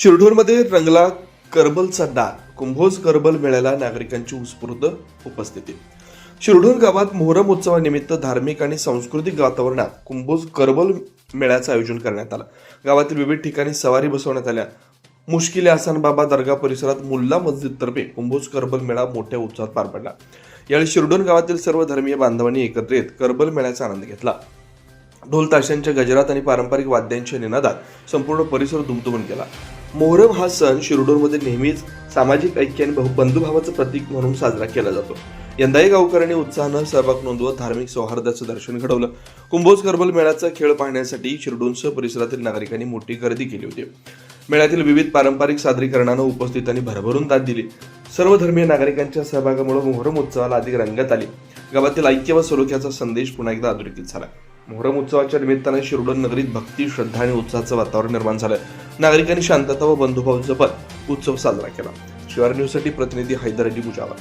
शिरढोणमध्ये रंगला करबलचा डाग. कुंभोज करबल मेळ्याला नागरिकांची उत्स्फूर्त उपस्थिती. शिरढोण गावात मोहरम उत्सवानिमित्त धार्मिक आणि सांस्कृतिक वातावरणात कुंभोज करबल मेळ्याचं आयोजन करण्यात आलं. गावातील विविध ठिकाणी सवारी बसवण्यात आल्या. मुश्किल आसान बाबा दर्गा परिसरात मुल्ला मस्जिदतर्फे कुंभोज करबल मेळा मोठ्या उत्साहात पार पडला. यावेळी शिरढोण गावातील सर्व धर्मीय बांधवांनी एकत्र येत करबल मेळ्याचा आनंद घेतला. ढोल ताशांच्या गजरात आणि पारंपरिक वाद्यांच्या निनादात संपूर्ण परिसर दुमदुमून गेला. मोहरम हा सण शिरढोणमध्ये नेहमीच सामाजिक ऐक्य आणि बंधुभावाचं प्रतीक म्हणून साजरा केला जातो. यंदाही गावकऱ्यांनी उत्साहानं सहभाग नोंदवत धार्मिक सौहार्दाचं दर्शन घडवलं. कुंभोज करबल मेळ्याचा खेळ पाहण्यासाठी शिरढोणसह परिसरातील नागरिकांनी मोठी गर्दी केली होती. मेळ्यातील विविध पारंपरिक सादरीकरणानं उपस्थितांनी भरभरून दाद दिली. सर्व धर्मीय नागरिकांच्या सहभागामुळे मोहरम उत्सवाला अधिक रंगत आली. गावातील ऐक्य व सलोख्याचा संदेश पुन्हा एकदा अधोरेखित झाला. मोहरम उत्सवाच्या निमित्ताने शिरढोण नगरीत भक्ती, श्रद्धा आणि उत्साहाचं वातावरण निर्माण झालं. नागरिकांनी शांतता व बंधुभाव जपत उत्सव साजरा केला. शिवार न्यूजसाठी प्रतिनिधी हैदर अली मुजावर.